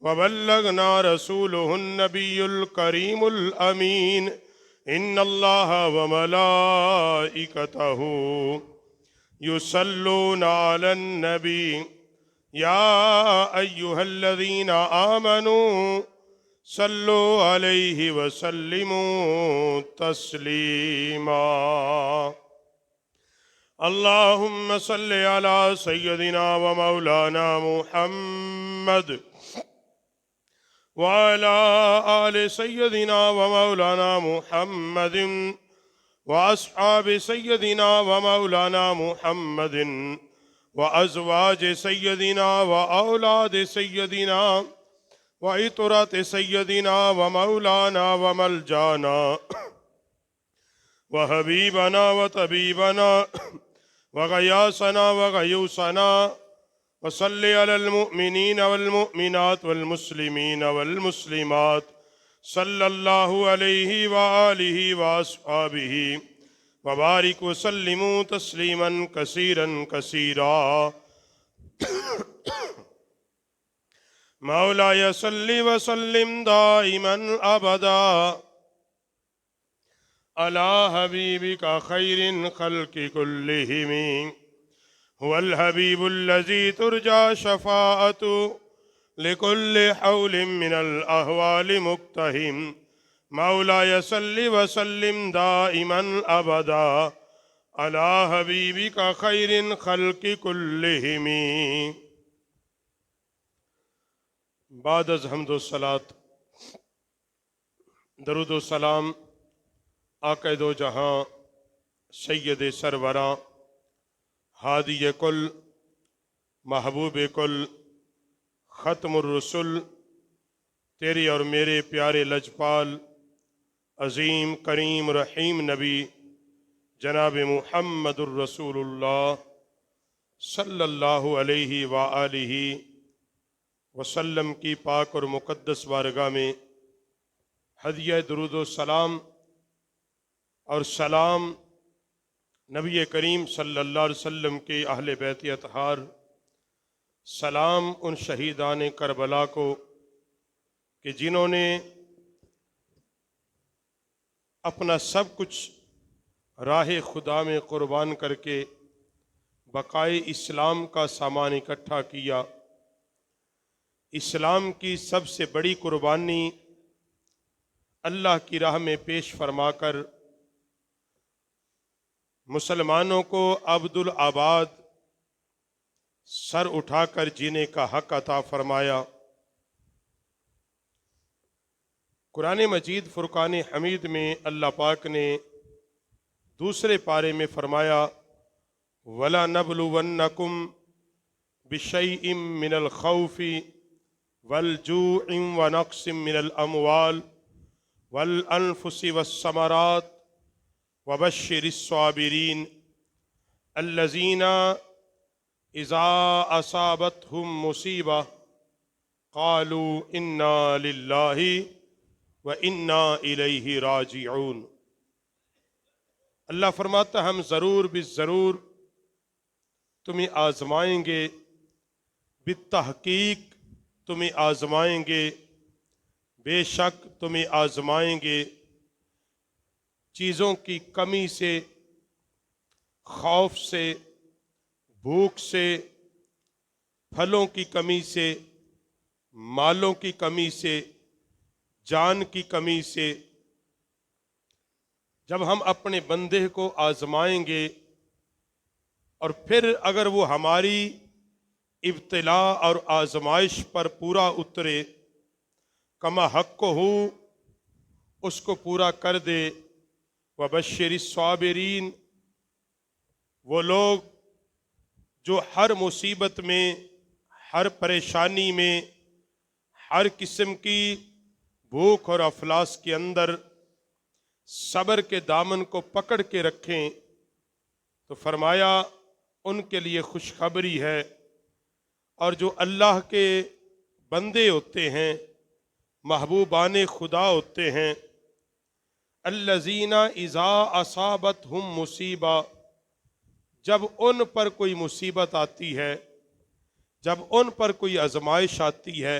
وبلغنا رسوله النبي الكريم الأمين إن الله وملائكته يصلون على النبي يا أيها الذين آمنوا صلوا عليه وسلموا تسليما اللهم صل على سيدنا ومولانا محمد وعلى آل سيدنا ومولانا محمد وأصحاب سيدنا ومولانا محمد وأزواج سيدنا وأولاد سيدنا وعطرة سيدنا ومولانا وملجانا وحبيبنا وطبيبنا وغياثنا وغيوثنا وصل على المؤمنين والمؤمنات والمسلمين والمسلمات صلى الله عليه وآله وأصحابه وبارك وسلموا تسليما كثيرا كثيرا مولاي صل وسلم دائما أبدا على حبيبك خير الخلق كلهم هو الحبيب الذي ترجى شفاعته لكل حول من الأهوال مقتهم مولاي صل وسلم دائما أبدا على حبيبك خير الخلق كلهم. بعد از حمد و صلات درود و سلام آقا دو جہاں سید سروراں ہادی کل محبوب کل ختم الرسل تیرے اور میرے پیارے لجپال عظیم کریم رحیم نبی جناب محمد الرسول اللہ صلی اللہ علیہ وآلہ وسلم کی پاک اور مقدس بارگاہ میں ہدیہ درود و سلام اور سلام نبی کریم صلی اللہ علیہ وسلم کے اہل بیت اطہار، سلام ان شہیدان کربلا کو کہ جنہوں نے اپنا سب کچھ راہ خدا میں قربان کر کے بقائے اسلام کا سامان اکٹھا کیا. اسلام کی سب سے بڑی قربانی اللہ کی راہ میں پیش فرما کر مسلمانوں کو عبد العباد سر اٹھا کر جینے کا حق عطا فرمایا. قرآن مجید فرقان حمید میں اللہ پاک نے دوسرے پارے میں فرمایا وَلَنَبْلُوَنَّكُمْ بِشَيْءٍ مِّنَ الْخَوْفِ وَالْجُوعِ وَنَقْصٍ مِّنَ الْأَمْوَالِ وَالْأَنفُسِ وَالثَّمَرَاتِ وَبَشِّرِ الصَّابِرِينَ الَّذِينَ إِذَا أَصَابَتْهُمْ مُصِيبَةٌ قَالُوا إِنَّا لِلَّهِ وَإِنَّا إِلَيْهِ رَاجِعُونَ. اللہ فرماتا ہم ضرور بالضرور تمہیں آزمائیں گے، بالتحقیق تمہیں آزمائیں گے، بے شک تمہیں آزمائیں گے چیزوں کی کمی سے، خوف سے، بھوک سے، پھلوں کی کمی سے، مالوں کی کمی سے، جان کی کمی سے. جب ہم اپنے بندے کو آزمائیں گے اور پھر اگر وہ ہماری ابتلاء اور آزمائش پر پورا اترے، کما حق ہو اس کو پورا کر دے. وبشر الصابرین، وہ لوگ جو ہر مصیبت میں، ہر پریشانی میں، ہر قسم کی بھوک اور افلاس کے اندر صبر کے دامن کو پکڑ کے رکھیں، تو فرمایا ان کے لیے خوشخبری ہے. اور جو اللہ کے بندے ہوتے ہیں، محبوبان خدا ہوتے ہیں، الذین اذا اصابتہم مصیبہ، جب ان پر کوئی مصیبت آتی ہے، جب ان پر کوئی آزمائش آتی ہے،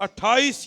28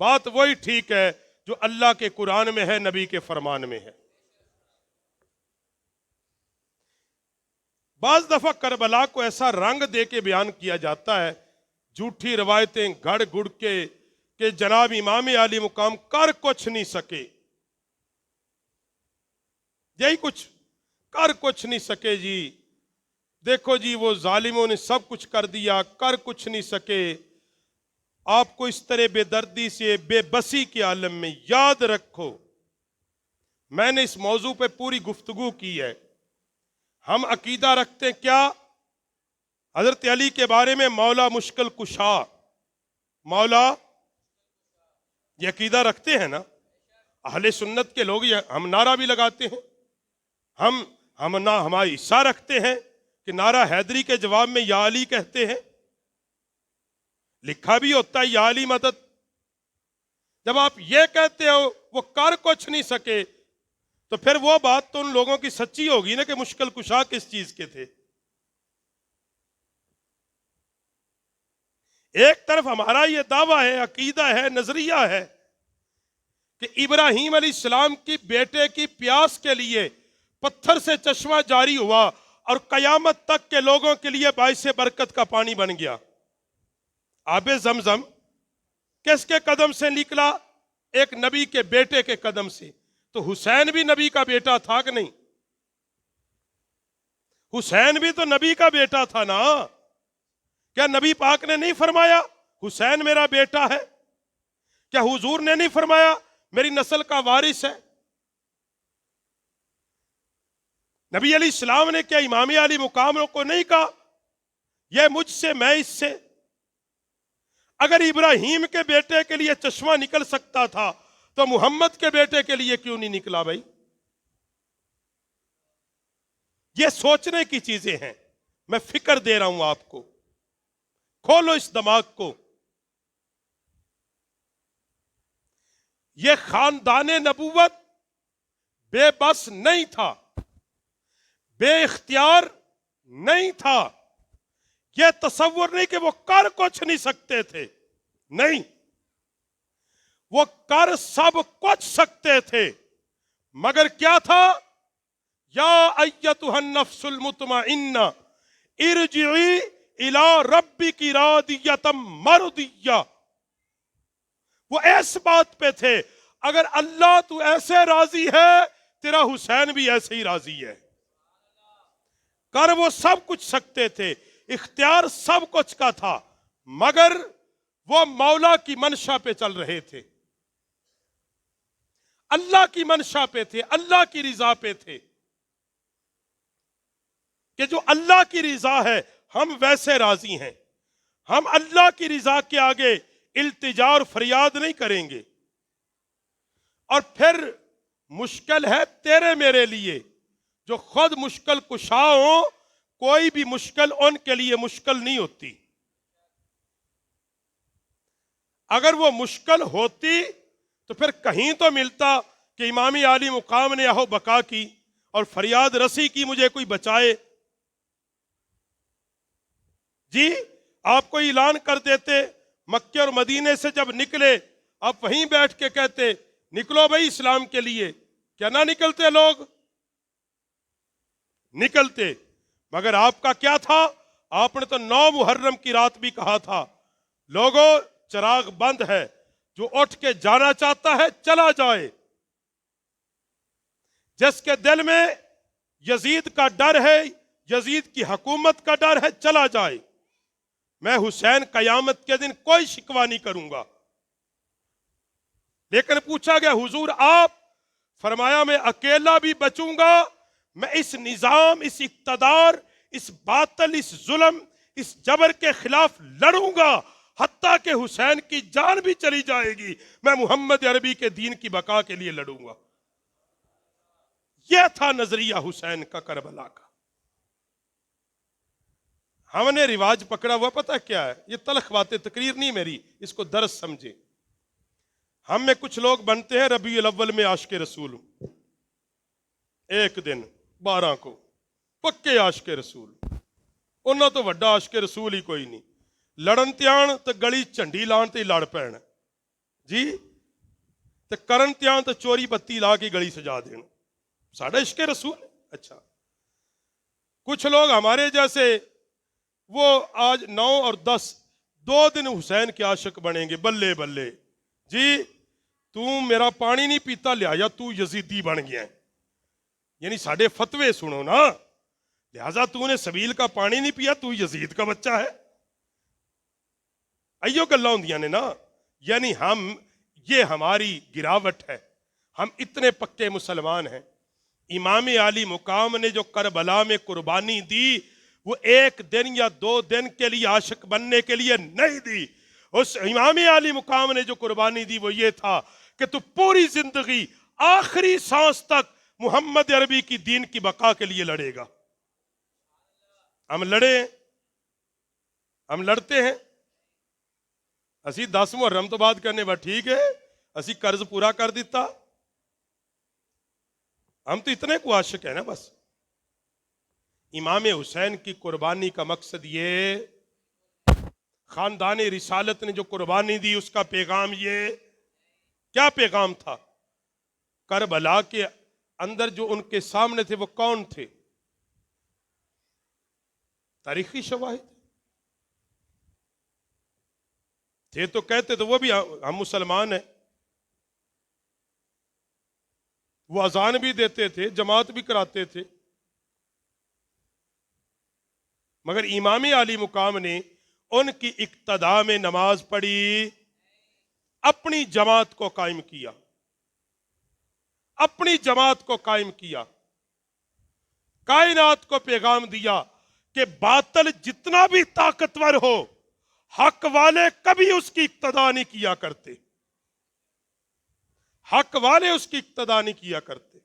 بات وہی ٹھیک ہے جو اللہ کے قرآن میں ہے، نبی کے فرمان میں ہے۔ بعض دفعہ کربلا کو ایسا رنگ دے کے بیان کیا جاتا ہے، جھوٹی روایتیں گھڑ گڑ کے کہ جناب امام علی مقام کر کچھ نہیں سکے، یہی کچھ کر کچھ نہیں سکے جی، دیکھو جی وہ ظالموں نے سب کچھ کر دیا، کر کچھ نہیں سکے۔ آپ کو اس طرح بے دردی سے بے بسی کے عالم میں یاد رکھو، میں نے اس موضوع پہ پوری گفتگو کی ہے۔ ہم عقیدہ رکھتے ہیں کیا؟ حضرت علی کے بارے میں مولا مشکل کشا، مولا، یہ عقیدہ رکھتے ہیں نا اہل سنت کے لوگ، ہم نعرہ بھی لگاتے ہیں، ہماری حصہ رکھتے ہیں کہ نعرہ حیدری کے جواب میں یا علی کہتے ہیں، لکھا بھی ہوتا ہے یا علی مدد۔ جب آپ یہ کہتے ہو وہ کر کچھ نہیں سکے، تو پھر وہ بات تو ان لوگوں کی سچی ہوگی نا کہ مشکل کشا کس چیز کے تھے۔ ایک طرف ہمارا یہ دعویٰ ہے، عقیدہ ہے، نظریہ ہے کہ ابراہیم علیہ السلام کی بیٹے کی پیاس کے لیے پتھر سے چشمہ جاری ہوا اور قیامت تک کے لوگوں کے لیے باعث برکت کا پانی بن گیا۔ آب زمزم کس کے قدم سے نکلا؟ ایک نبی کے بیٹے کے قدم سے۔ تو حسین بھی نبی کا بیٹا تھا کہ نہیں؟ حسین بھی تو نبی کا بیٹا تھا نا۔ کیا نبی پاک نے نہیں فرمایا حسین میرا بیٹا ہے؟ کیا حضور نے نہیں فرمایا میری نسل کا وارث ہے؟ نبی علیہ السلام نے کیا امام علی مقام کو نہیں کہا یہ مجھ سے میں اس سے؟ اگر ابراہیم کے بیٹے کے لیے چشمہ نکل سکتا تھا تو محمد کے بیٹے کے لیے کیوں نہیں نکلا بھائی؟ یہ سوچنے کی چیزیں ہیں، میں فکر دے رہا ہوں آپ کو، کھولو اس دماغ کو۔ یہ خاندان نبوت بے بس نہیں تھا، بے اختیار نہیں تھا، یہ تصور نہیں کہ وہ کر کچھ نہیں سکتے تھے، نہیں، وہ کر سب کچھ سکتے تھے، مگر کیا تھا؟ یا ایتھا النفس المطمئنہ ارجعی الی ربک راضیۃ مرضیہ۔ وہ اس بات پہ تھے اگر اللہ تو ایسے راضی ہے تیرا حسین بھی ایسے ہی راضی ہے۔ کر وہ سب کچھ سکتے تھے، اختیار سب کچھ کا تھا، مگر وہ مولا کی منشا پہ چل رہے تھے، اللہ کی منشا پہ تھے، اللہ کی رضا پہ تھے کہ جو اللہ کی رضا ہے ہم ویسے راضی ہیں، ہم اللہ کی رضا کے آگے التجا اور فریاد نہیں کریں گے۔ اور پھر مشکل ہے تیرے میرے لیے جو خود مشکل کشا ہوں، کوئی بھی مشکل ان کے لیے مشکل نہیں ہوتی۔ اگر وہ مشکل ہوتی تو پھر کہیں تو ملتا کہ امام علی مقام نے آہو بقا کی اور فریاد رسی کی مجھے کوئی بچائے۔ جی آپ کو اعلان کر دیتے، مکے اور مدینے سے جب نکلے آپ وہیں بیٹھ کے کہتے نکلو بھائی اسلام کے لیے، کیا نہ نکلتے لوگ؟ نکلتے، مگر آپ کا کیا تھا؟ آپ نے تو 9 محرم کی رات بھی کہا تھا لوگوں چراغ بند ہے، جو اٹھ کے جانا چاہتا ہے چلا جائے، جس کے دل میں یزید کا ڈر ہے، یزید کی حکومت کا ڈر ہے، چلا جائے۔ میں حسین قیامت کے دن کوئی شکوہ نہیں کروں گا۔ لیکن پوچھا گیا حضور آپ، فرمایا میں اکیلا بھی بچوں گا، میں اس نظام، اس اقتدار، اس باطل، اس ظلم، اس جبر کے خلاف لڑوں گا، حتیٰ کہ حسین کی جان بھی چلی جائے گی، میں محمد عربی کے دین کی بقا کے لیے لڑوں گا۔ یہ تھا نظریہ حسین کا کربلا کا۔ ہم نے رواج پکڑا ہوا پتہ کیا ہے؟ یہ تلخ باتیں، تقریر نہیں میری، اس کو درس سمجھے۔ ہم میں کچھ لوگ بنتے ہیں ربیع الاول میں عاشق رسول، ایک دن 12 کو پکے عاشق رسول، انہوں تو وڈا عاشق رسول ہی کوئی نہیں، لڑن تیان تو گلی جھنڈی لان تے لڑ پین، جی تے کرن تیاں تو چوری بتی لا کے گلی سجا دین، ساڑھا عشق رسول ہے۔ اچھا کچھ لوگ ہمارے جیسے وہ آج 9 اور 10 2 دن حسین کے عاشق بنیں گے، بلے بلے جی تو میرا پانی نہیں پیتا لہذا تو یزیدی بن گیا ہے، یعنی ساڑھے فتوے سنو نا، لہذا تو نے سبیل کا پانی نہیں پیا تو یزید کا بچہ ہے، ایو گلاں ہوندیاں نے نا، یعنی یہ ہماری گراوٹ ہے، ہم اتنے پکے مسلمان ہیں۔ امام عالی مقام نے جو کربلا میں قربانی دی وہ 1 دن یا 2 دن کے لیے عاشق بننے کے لیے نہیں دی، اس امام عالی مقام نے جو قربانی دی وہ یہ تھا کہ تو پوری زندگی آخری سانس تک محمد عربی کی دین کی بقا کے لیے لڑے گا۔ ہم لڑے ہیں، ہم لڑتے ہیں، اسی 10 محرم تو بات کرنے با ٹھیک ہے، اسی قرض پورا کر دیتا، ہم تو اتنے کو عاشق ہیں نا بس۔ امام حسین کی قربانی کا مقصد یہ، خاندان رسالت نے جو قربانی دی اس کا پیغام یہ، کیا پیغام تھا؟ کربلا کے اندر جو ان کے سامنے تھے وہ کون تھے؟ تاریخی شواہد تھے تو کہتے تو وہ بھی ہم مسلمان ہیں، وہ اذان بھی دیتے تھے، جماعت بھی کراتے تھے، مگر امام عالی مقام نے ان کی اقتداء میں نماز پڑھی، اپنی جماعت کو قائم کیا، اپنی جماعت کو قائم کیا، کائنات کو پیغام دیا کہ باطل جتنا بھی طاقتور ہو حق والے کبھی اس کی اقتداء نہیں کیا کرتے، حق والے اس کی اقتداء نہیں کیا کرتے۔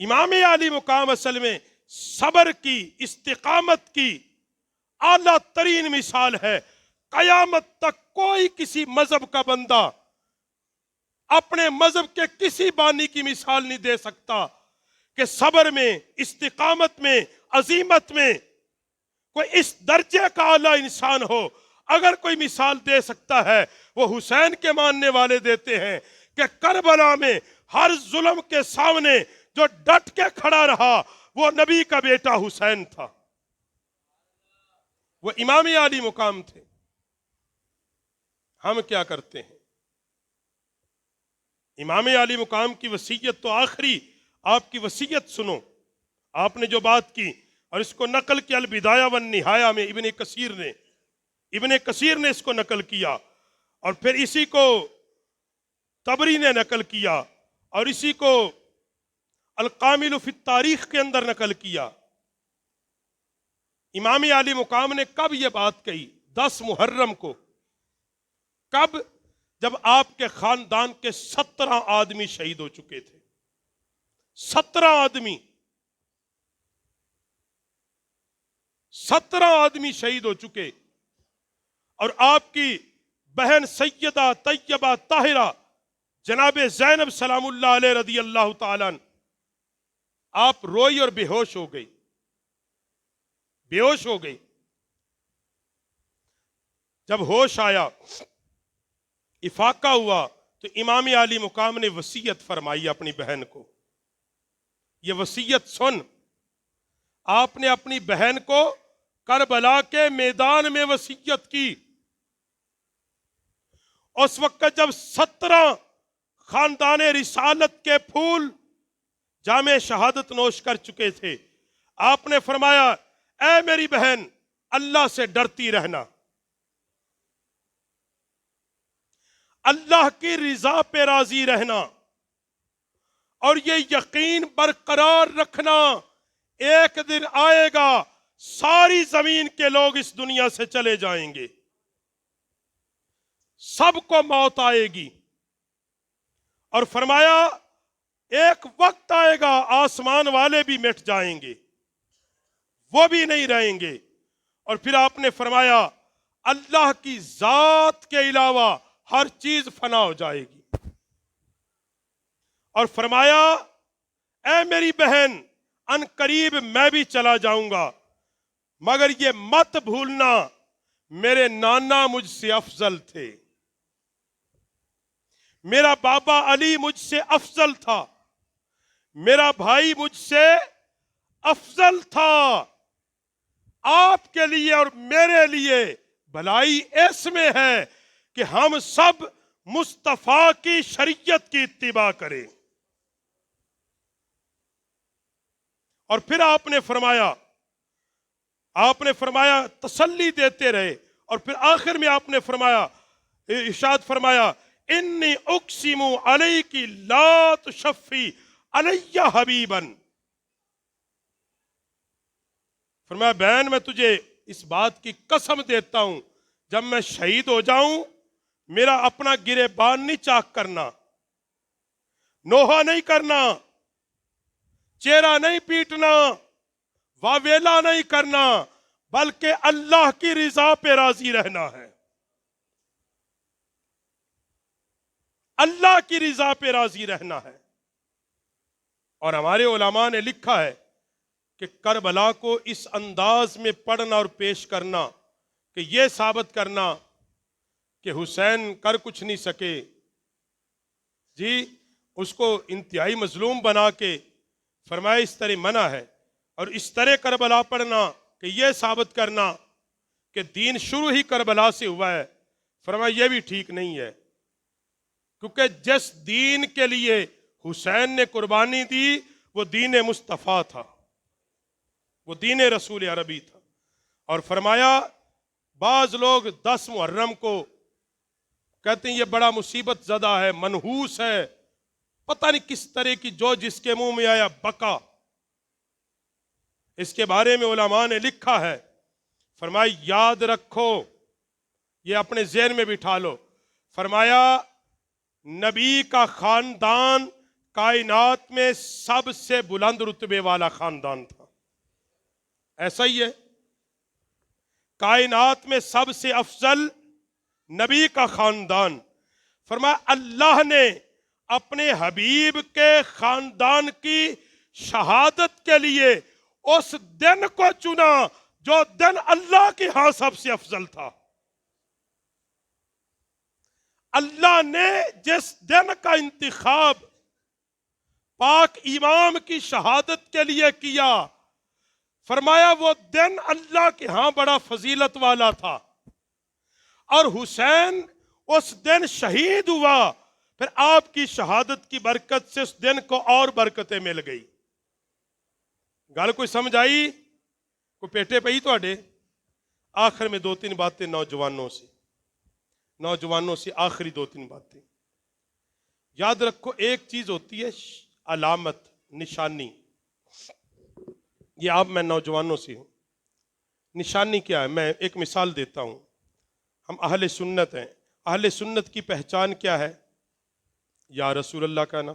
امام عالی مقام اصل میں صبر کی، استقامت کی اعلیٰ ترین مثال ہے۔ قیامت تک کوئی کسی مذہب کا بندہ اپنے مذہب کے کسی بانی کی مثال نہیں دے سکتا کہ صبر میں، استقامت میں، عزیمت میں کوئی اس درجے کا اعلیٰ انسان ہو۔ اگر کوئی مثال دے سکتا ہے وہ حسین کے ماننے والے دیتے ہیں کہ کربلا میں ہر ظلم کے سامنے جو ڈٹ کے کھڑا رہا وہ نبی کا بیٹا حسین تھا، وہ امام عالی مقام تھے۔ ہم کیا کرتے ہیں؟ امام عالی مقام کی وصیت تو آخری، آپ کی وصیت سنو، آپ نے جو بات کی اور اس کو نقل کیا البدایہ والنہایہ میں ابن کثیر نے اس کو نقل کیا، اور پھر اسی کو طبری نے نقل کیا، اور اسی کو القامل فی التاریخ کے اندر نقل کیا۔ امام عالی مقام نے کب یہ بات کہی؟ 10 محرم کو۔ کب؟ جب آپ کے خاندان کے 17 آدمی شہید ہو چکے تھے، 17 آدمی، 17 آدمی شہید ہو چکے، اور آپ کی بہن سیدہ طیبہ طاہرہ جناب زینب سلام اللہ علیہ رضی اللہ تعالیٰ عنہ، آپ روئی اور بے ہوش ہو گئی، بے ہوش ہو گئی۔ جب ہوش آیا، افاقہ ہوا، تو امام عالی مقام نے وصیت فرمائی اپنی بہن کو۔ یہ وصیت سن، آپ نے اپنی بہن کو کربلا کے میدان میں وصیت کی۔ اس وقت جب 17 خاندان رسالت کے پھول جام شہادت نوش کر چکے تھے، آپ نے فرمایا اے میری بہن اللہ سے ڈرتی رہنا، اللہ کی رضا پہ راضی رہنا، اور یہ یقین برقرار رکھنا ایک دن آئے گا ساری زمین کے لوگ اس دنیا سے چلے جائیں گے، سب کو موت آئے گی، اور فرمایا ایک وقت آئے گا آسمان والے بھی مٹ جائیں گے، وہ بھی نہیں رہیں گے، اور پھر آپ نے فرمایا اللہ کی ذات کے علاوہ ہر چیز فنا ہو جائے گی، اور فرمایا اے میری بہن ان قریب میں بھی چلا جاؤں گا، مگر یہ مت بھولنا میرے نانا مجھ سے افضل تھے، میرا بابا علی مجھ سے افضل تھا، میرا بھائی مجھ سے افضل تھا۔ آپ کے لیے اور میرے لیے بھلائی اس میں ہے کہ ہم سب مصطفیٰ کی شریعت کی اتباع کریں۔ اور پھر آپ نے فرمایا تسلی دیتے رہے، اور پھر آخر میں آپ نے فرمایا، ارشاد فرمایا انی اقسم علیک لا تشفی علی حبیبا، فرمایا بہن میں تجھے اس بات کی قسم دیتا ہوں، جب میں شہید ہو جاؤں میرا اپنا گریبان نہیں چاک کرنا، نوحہ نہیں کرنا، چہرہ نہیں پیٹنا، واویلا نہیں کرنا، بلکہ اللہ کی رضا پہ راضی رہنا ہے، اللہ کی رضا پہ راضی رہنا ہے۔ اور ہمارے علماء نے لکھا ہے کہ کربلا کو اس انداز میں پڑھنا اور پیش کرنا کہ یہ ثابت کرنا کہ حسین کر کچھ نہیں سکے، جی اس کو انتہائی مظلوم بنا کے فرمایا اس طرح منع ہے، اور اس طرح کربلا پڑھنا کہ یہ ثابت کرنا کہ دین شروع ہی کربلا سے ہوا ہے، فرمایا یہ بھی ٹھیک نہیں ہے، کیونکہ جس دین کے لیے حسین نے قربانی دی وہ دین مصطفیٰ تھا، وہ دین رسول عربی تھا۔ اور فرمایا بعض لوگ 10 محرم کو کہتے ہیں یہ بڑا مصیبت زدہ ہے، منحوس ہے، پتہ نہیں کس طرح کی جو جس کے منہ میں آیا بکا۔ اس کے بارے میں علماء نے لکھا ہے، فرمایا یاد رکھو، یہ اپنے ذہن میں بٹھا لو، فرمایا نبی کا خاندان کائنات میں سب سے بلند رتبے والا خاندان تھا، ایسا ہی ہے، کائنات میں سب سے افضل نبی کا خاندان۔ فرمایا اللہ نے اپنے حبیب کے خاندان کی شہادت کے لیے اس دن کو چنا جو دن اللہ کے ہاں سب سے افضل تھا۔ اللہ نے جس دن کا انتخاب پاک امام کی شہادت کے لیے کیا، فرمایا وہ دن اللہ کے ہاں بڑا فضیلت والا تھا، اور حسین اس دن شہید ہوا، پھر آپ کی شہادت کی برکت سے اس دن کو اور برکتیں مل گئی۔ گل کوئی سمجھ آئی؟ کوئی پیٹے پئی تواڈے؟ آخر میں 2-3 باتیں نوجوانوں سے آخری 2-3 باتیں یاد رکھو۔ ایک چیز ہوتی ہے علامت، نشانی، یہ آپ میں نوجوانوں سے ہوں، نشانی کیا ہے؟ میں ایک مثال دیتا ہوں۔ ہم اہل سنت ہیں، اہل سنت کی پہچان کیا ہے؟ یا رسول اللہ کہنا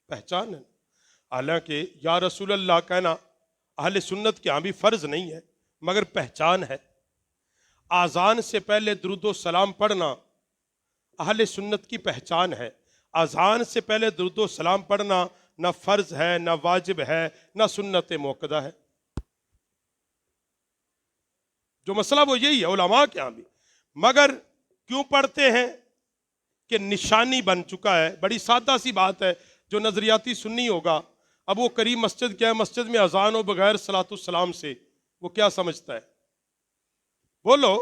پہچان ہے، حالانکہ یا رسول اللہ کہنا اہل سنت کے ہاں بھی فرض نہیں ہے، مگر پہچان ہے۔ آذان سے پہلے درود و سلام پڑھنا اہل سنت کی پہچان ہے۔ آذان سے پہلے درود و سلام پڑھنا نہ فرض ہے، نہ واجب ہے، نہ سنت موقدہ ہے۔ جو مسئلہ وہ یہی ہے علماء کے ہاں بھی، مگر کیوں پڑھتے ہیں؟ کہ نشانی بن چکا ہے۔ بڑی سادہ سی بات ہے، جو نظریاتی سنی ہوگا، اب وہ قریب مسجد کیا ہے، مسجد میں اذان ہو بغیر صلاۃ السلام سے، وہ کیا سمجھتا ہے؟ بولو،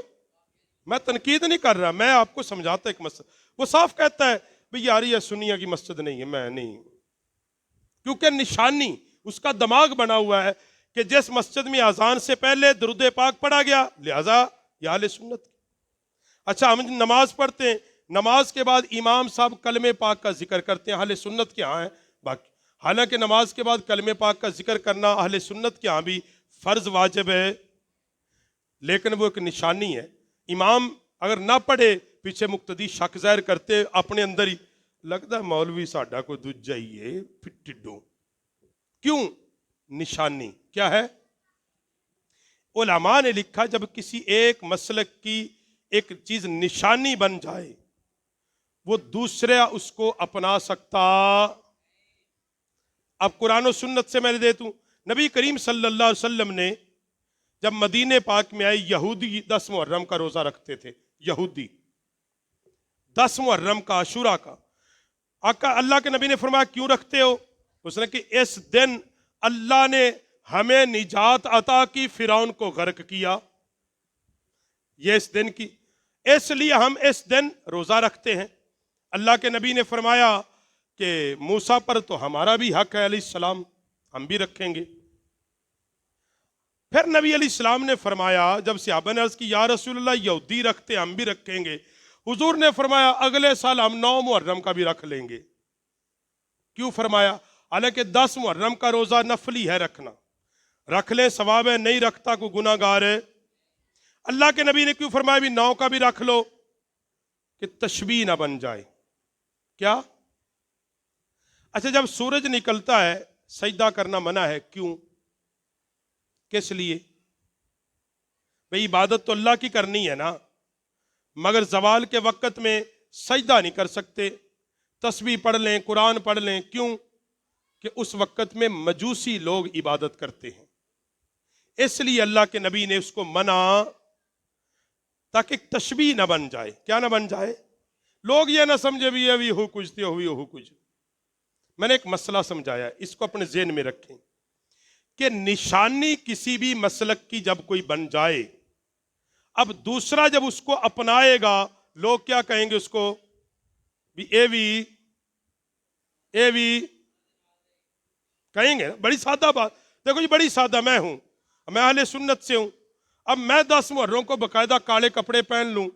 میں تنقید نہیں کر رہا، میں آپ کو سمجھاتا ایک مسئلہ۔ وہ صاف کہتا ہے بھئی یار یہ سنیہ کی مسجد نہیں ہے، میں نہیں، کیونکہ نشانی اس کا دماغ بنا ہوا ہے کہ جس مسجد میں اذان سے پہلے درود پاک پڑھا گیا لہذا یہ اہل سنت۔ اچھا ہم نماز پڑھتے ہیں، نماز کے بعد امام صاحب کلمہ پاک کا ذکر کرتے ہیں، اہل سنت کے ہاں ہے باقی، حالانکہ نماز کے بعد کلمہ پاک کا ذکر کرنا اہل سنت کے ہاں بھی فرض واجب ہے، لیکن وہ ایک نشانی ہے۔ امام اگر نہ پڑھے پیچھے مقتدی شک ظاہر کرتے اپنے اندر ہی، لگتا ہے مولوی ساڈا کوئی دوجا ہی ہے ٹڈو۔ کیوں؟ نشانی کیا ہے؟ علماء نے لکھا جب کسی ایک مسلک کی ایک چیز نشانی بن جائے وہ دوسرا اس کو اپنا سکتا۔ اب قرآن و سنت سے میں نے دیتا ہوں، نبی کریم صلی اللہ علیہ وسلم نے جب مدینے پاک میں آئے، یہودی 10 محرم کا روزہ رکھتے تھے، یہودی 10 محرم کا، عاشورہ کا۔ آقا اللہ کے نبی نے فرمایا کیوں رکھتے ہو؟ اس نے کہ اس دن اللہ نے ہمیں نجات عطا کی، فرعون کو غرق کیا، یہ اس دن کی، اس لیے ہم اس دن روزہ رکھتے ہیں۔ اللہ کے نبی نے فرمایا کہ موسیٰ پر تو ہمارا بھی حق ہے علیہ السلام، ہم بھی رکھیں گے۔ پھر نبی علیہ السلام نے فرمایا، جب صحابہ نے عرض کی یا رسول اللہ یہودی رکھتے ہم بھی رکھیں گے، حضور نے فرمایا اگلے سال ہم 9 محرم کا بھی رکھ لیں گے۔ کیوں فرمایا؟ حالانکہ 10 محرم کا روزہ نفلی ہے، رکھنا رکھ لیں ثواب ہے، نہیں رکھتا کوئی گناہ گار ہے۔ اللہ کے نبی نے کیوں فرمایا بھی 9 کا بھی رکھ لو؟ کہ تشبیہ نہ بن جائے۔ کیا؟ اچھا، جب سورج نکلتا ہے سجدہ کرنا منع ہے، کیوں؟ کس لیے؟ بھئی عبادت تو اللہ کی کرنی ہے نا، مگر زوال کے وقت میں سجدہ نہیں کر سکتے، تسبیح پڑھ لیں، قرآن پڑھ لیں، کیوں؟ کہ اس وقت میں مجوسی لوگ عبادت کرتے ہیں، اس لیے اللہ کے نبی نے اس کو منع، تاکہ تشبیہ نہ بن جائے۔ کیا نہ بن جائے؟ لوگ یہ نہ سمجھے بھی ابھی ہو کچھ تھے، ہوئی ہو کچھ۔ میں نے ایک مسئلہ سمجھایا، اس کو اپنے ذہن میں رکھیں کہ نشانی کسی بھی مسلک کی جب کوئی بن جائے، اب دوسرا جب اس کو اپنائے گا، لوگ کیا کہیں گے اس کو؟ بھی اے وی کہیں گے نا۔ بڑی سادہ بات، دیکھو جی بڑی سادہ، میں ہوں، میں اہل سنت سے ہوں، اب میں 10 محرم کو باقاعدہ کالے کپڑے پہن لوں،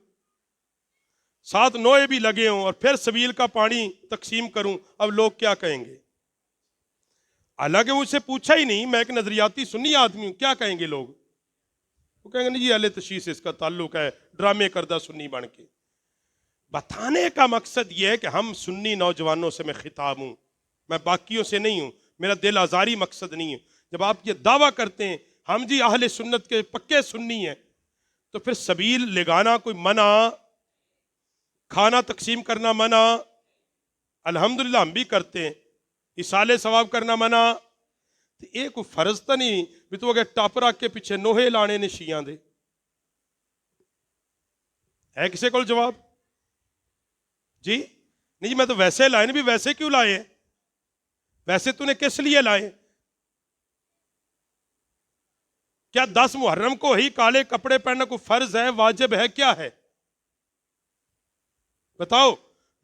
7 نوئے بھی لگے ہوں، اور پھر سبیل کا پانی تقسیم کروں، اب لوگ کیا کہیں گے؟ حالانکہ مجھ سے پوچھا ہی نہیں، میں ایک نظریاتی سنی آدمی ہوں، کیا کہیں گے لوگ؟ وہ کہیں گے نہیں یہ اہل تشیع سے اس کا تعلق ہے، ڈرامے کردہ سنی بن کے۔ بتانے کا مقصد یہ ہے کہ ہم سنی نوجوانوں سے میں خطاب ہوں، میں باقیوں سے نہیں ہوں، میرا دل آزاری مقصد نہیں ہے۔ جب آپ یہ دعویٰ کرتے ہیں ہم جی اہل سنت کے پکے سنی ہیں، تو پھر سبیل لگانا کوئی منع، کھانا تقسیم کرنا منع، الحمدللہ ہم بھی کرتے ہیں، اصالے ثواب کرنا منع، تو ایک فرض تو نہیں بھی تو اگر ٹاپرا کے پیچھے نوہے لانے نے شیعہ دے۔ ہے کسی کو جواب؟ جی نہیں جی، میں تو ویسے لائے نہیں، بھی ویسے کیوں لائے ہیں؟ ویسے تو نے کس لیے لائے؟ کیا 10 محرم کو ہی کالے کپڑے پہننا کوئی فرض ہے، واجب ہے، کیا ہے؟ بتاؤ۔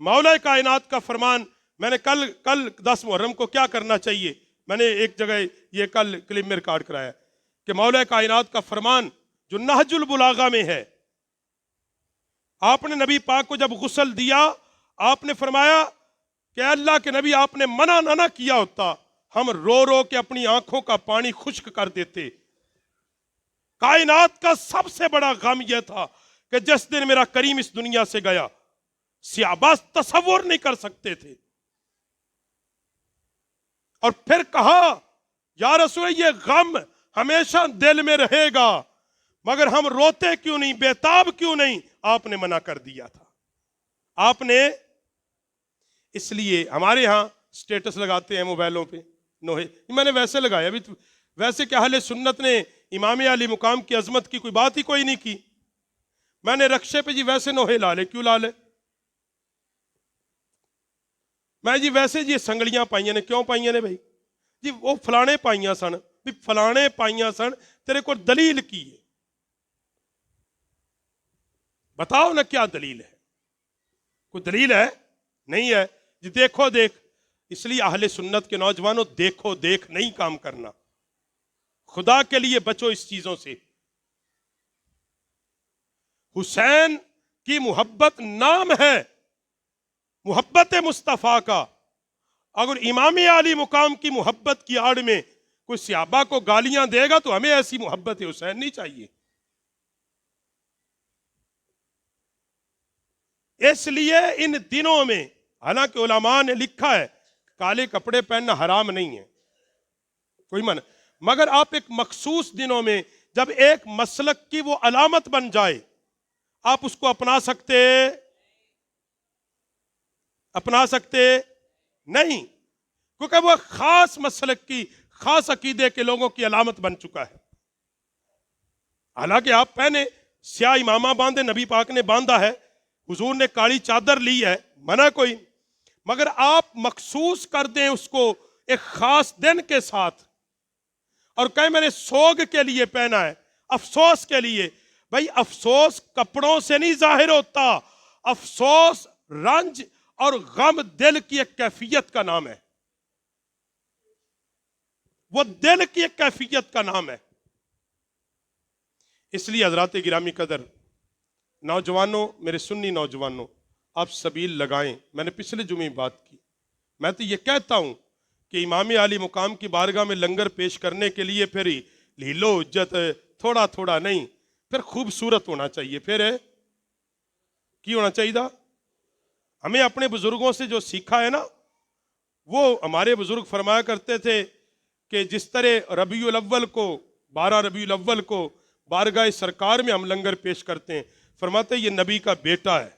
مولا کائنات کا فرمان، میں نے کل 10 محرم کو کیا کرنا چاہیے، میں نے ایک جگہ یہ کل کلپ میں ریکارڈ کرایا کہ مولا کائنات کا فرمان جو نہج البلاغہ میں ہے، آپ نے نبی پاک کو جب غسل دیا، آپ نے فرمایا کہ اللہ کے نبی آپ نے منع نہ کیا ہوتا، ہم رو رو کے اپنی آنکھوں کا پانی خشک کر دیتے۔ کائنات کا سب سے بڑا غم یہ تھا کہ جس دن میرا کریم اس دنیا سے گیا، صحابہ تصور نہیں کر سکتے تھے۔ اور پھر کہا یا رسول یہ غم ہمیشہ دل میں رہے گا، مگر ہم روتے کیوں نہیں، بےتاب کیوں نہیں؟ آپ نے منع کر دیا تھا۔ آپ نے، اس لیے ہمارے ہاں سٹیٹس لگاتے ہیں موبائلوں پہ نوحے، میں نے ویسے لگایا بھی، ویسے کہ اہل سنت نے امام علی مقام کی عظمت کی کوئی بات ہی کوئی نہیں کی، میں نے رکشے پہ جی ویسے نوحے لا لے، کیوں لا لے؟ میں جی ویسے جی سنگڑیاں پائیاں نے، کیوں پائیاں نے بھائی؟ جی وہ فلانے پائیاں سن، بھی فلانے پائیاں سن، تیرے کو دلیل کی ہے، بتاؤ نا کیا دلیل ہے؟ کوئی دلیل ہے؟ نہیں ہے جی، دیکھو دیکھ۔ اس لیے اہل سنت کے نوجوانوں دیکھو دیکھ نہیں کام کرنا، خدا کے لیے بچو اس چیزوں سے۔ حسین کی محبت نام ہے، محبت مصطفیٰ کا، اگر امام علی مقام کی محبت کی آڑ میں کوئی صحابہ کو گالیاں دے گا تو ہمیں ایسی محبت حسین نہیں چاہیے۔ اس لیے ان دنوں میں، حالانکہ علماء نے لکھا ہے کالے کپڑے پہننا حرام نہیں ہے، کوئی منع، مگر آپ ایک مخصوص دنوں میں جب ایک مسلک کی وہ علامت بن جائے، آپ اس کو اپنا سکتے نہیں، کیونکہ وہ خاص مسلک کی، خاص عقیدے کے لوگوں کی علامت بن چکا ہے۔ حالانکہ آپ پہنے سیاہ امامہ باندھے، نبی پاک نے باندھا ہے، حضور نے کالی چادر لی ہے، منع کوئی، مگر آپ مخصوص کر دیں اس کو ایک خاص دن کے ساتھ اور کہیں میں نے سوگ کے لیے پہنا ہے، افسوس کے لیے. بھائی افسوس کپڑوں سے نہیں ظاہر ہوتا، افسوس رنج اور غم دل کی ایک کیفیت کا نام ہے، وہ دل کی ایک کیفیت کا نام ہے. اس لیے حضرات گرامی قدر، نوجوانوں، میرے سنی نوجوانوں، آپ سبیل لگائیں. میں نے پچھلے جمعے بات کی، میں تو یہ کہتا ہوں کہ امام عالی مقام کی بارگاہ میں لنگر پیش کرنے کے لیے پھر لیلو اجت تھوڑا تھوڑا نہیں، پھر خوبصورت ہونا چاہیے. پھر کی ہونا چاہیے تھا؟ ہمیں اپنے بزرگوں سے جو سیکھا ہے نا، وہ ہمارے بزرگ فرمایا کرتے تھے کہ جس طرح ربیع الاول کو، 12 ربیع الاول کو بارگاہ سرکار میں ہم لنگر پیش کرتے ہیں، فرماتے ہیں یہ نبی کا بیٹا ہے،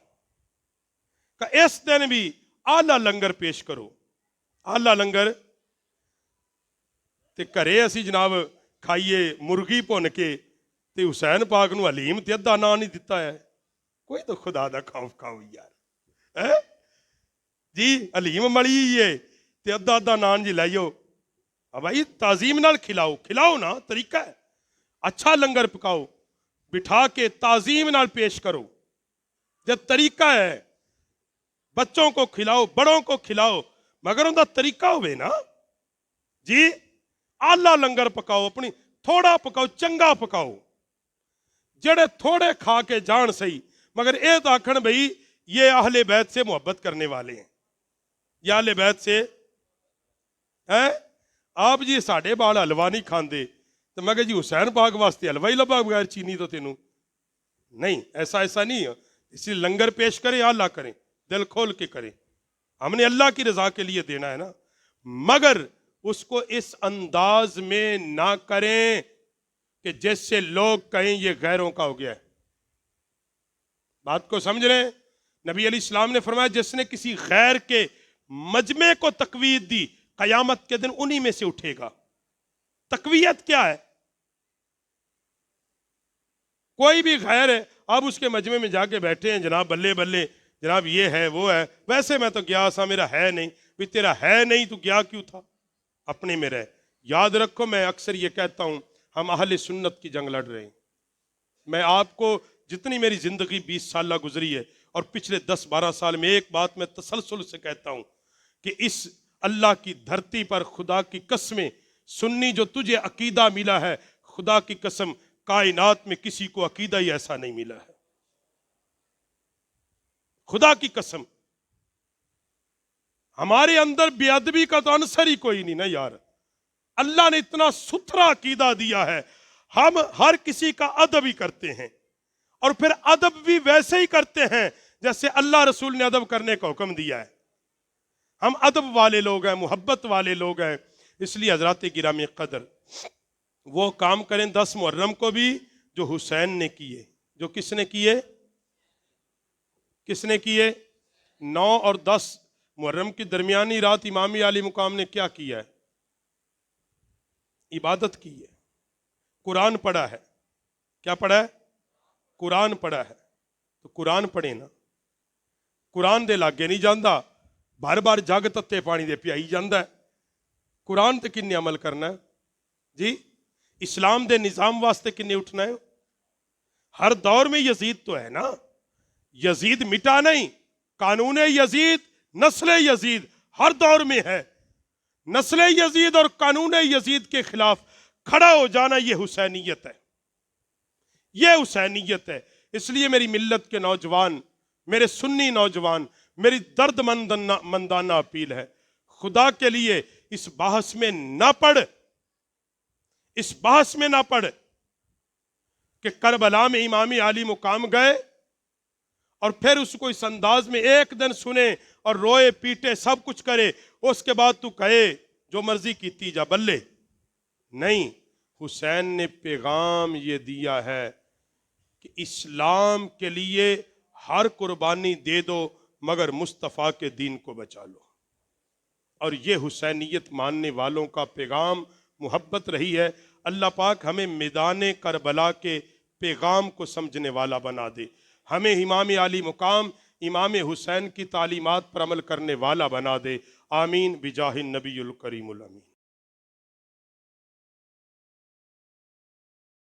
کہ اس دن بھی اعلیٰ لنگر پیش کرو. اعلیٰ لنگر تے کرے اسی جناب کھائیے مرغی بھن کے تے حسین پاک نو حلیم تے ادھا نان نہیں دیتا ہے. کوئی تو خدا دا خوف کھاؤ یار، جی حلیم ملی ہے تے ادھا ادھا نان جی لائیو. بھائی تعظیم نال کھلاؤ، کھلاؤ نا، طریقہ ہے. اچھا لنگر پکاؤ، بٹھا کے تعظیم نال پیش کرو، جب طریقہ ہے. بچوں کو کھلاؤ، بڑوں کو کھلاؤ، مگر ان کا طریقہ ہوئے نا جی. آلہ لنگر پکاؤ، اپنی تھوڑا پکاؤ، چنگا پکاؤ، جڑے تھوڑے کھا کے جان سہی، مگر اے تو آکھن بھئی یہ اہل بیت سے محبت کرنے والے ہیں، یا اہل بیت سے آپ جی ساڑھے بال حلوہ نہیں کھاندے تو میں کہ جی حسین پاک واسطے حلوہ ہی لبا بغیر چینی تو تینوں نہیں. ایسا نہیں ہے. اس لیے لنگر پیش کریں، اللہ کریں، دل کھول کے کریں. ہم نے اللہ کی رضا کے لیے دینا ہے نا، مگر اس کو اس انداز میں نہ کریں کہ جس سے لوگ کہیں یہ غیروں کا ہو گیا ہے. بات کو سمجھ رہے ہیں؟ نبی علیہ السلام نے فرمایا جس نے کسی غیر کے مجمع کو تقویت دی، قیامت کے دن انہی میں سے اٹھے گا. تقویت کیا ہے؟ کوئی بھی غیر ہے، آپ اس کے مجمع میں جا کے بیٹھے ہیں، جناب بلے بلے، جناب یہ ہے وہ ہے، ویسے میں تو گیا سا، میرا ہے نہیں. بھی تیرا ہے نہیں تو گیا کیوں تھا؟ اپنے میں رہ. یاد رکھو، میں اکثر یہ کہتا ہوں، ہم اہل سنت کی جنگ لڑ رہے ہیں. میں آپ کو جتنی میری زندگی 20 سالہ گزری ہے اور پچھلے 10-12 سال میں ایک بات میں تسلسل سے کہتا ہوں کہ اس اللہ کی دھرتی پر خدا کی قسمیں، سنی جو تجھے عقیدہ ملا ہے، خدا کی قسم کائنات میں کسی کو عقیدہ ہی ایسا نہیں ملا ہے. خدا کی قسم ہمارے اندر بے ادبی کا تو عنصر ہی کوئی نہیں نا یار. اللہ نے اتنا ستھرا عقیدہ دیا ہے، ہم ہر کسی کا ادب ہی کرتے ہیں، اور پھر ادب بھی ویسے ہی کرتے ہیں جیسے اللہ رسول نے ادب کرنے کا حکم دیا ہے. ہم ادب والے لوگ ہیں، محبت والے لوگ ہیں. اس لیے حضرات گرامی قدر، وہ کام کریں 10 محرم کو بھی جو حسین نے کیے. جو کس نے کیے؟ کس نے کیے؟ 9 اور 10 محرم کی درمیانی رات امام عالی مقام نے کیا کیا ہے؟ عبادت کی ہے، قرآن پڑھا ہے. کیا پڑھا ہے؟ قرآن پڑھا ہے. تو قرآن پڑھیں نا. قرآن دے لاگے نہیں جاندہ، بار بار جگ تتے پانی دے پیائی جاندہ ہے. قرآن تے کنے عمل کرنا ہے جی؟ اسلام دے نظام واسطے کنے اٹھنا ہے؟ ہر دور میں یزید تو ہے نا، یزید مٹا نہیں. قانون یزید، نسل یزید ہر دور میں ہے. نسل یزید اور قانون یزید کے خلاف کھڑا ہو جانا یہ حسینیت ہے، یہ حسینیت ہے. اس لیے میری ملت کے نوجوان، میرے سنی نوجوان، میری درد مندانہ اپیل ہے، خدا کے لیے اس بحث میں نہ پڑ، اس بحث میں نہ پڑ کہ کربلا میں امام عالی مقام گئے اور پھر اس کو اس انداز میں ایک دن سنے اور روئے پیٹے سب کچھ کرے، اس کے بعد تو کہے جو مرضی کیتی جا بلے. نہیں، حسین نے پیغام یہ دیا ہے کہ اسلام کے لیے ہر قربانی دے دو مگر مصطفیٰ کے دین کو بچا لو. اور یہ حسینیت ماننے والوں کا پیغام، محبت رہی ہے. اللہ پاک ہمیں میدان کربلا کے پیغام کو سمجھنے والا بنا دے، ہمیں امام علی مقام امام حسین کی تعلیمات پر عمل کرنے والا بنا دے، آمین بجاہ النبی الکریم الامین۔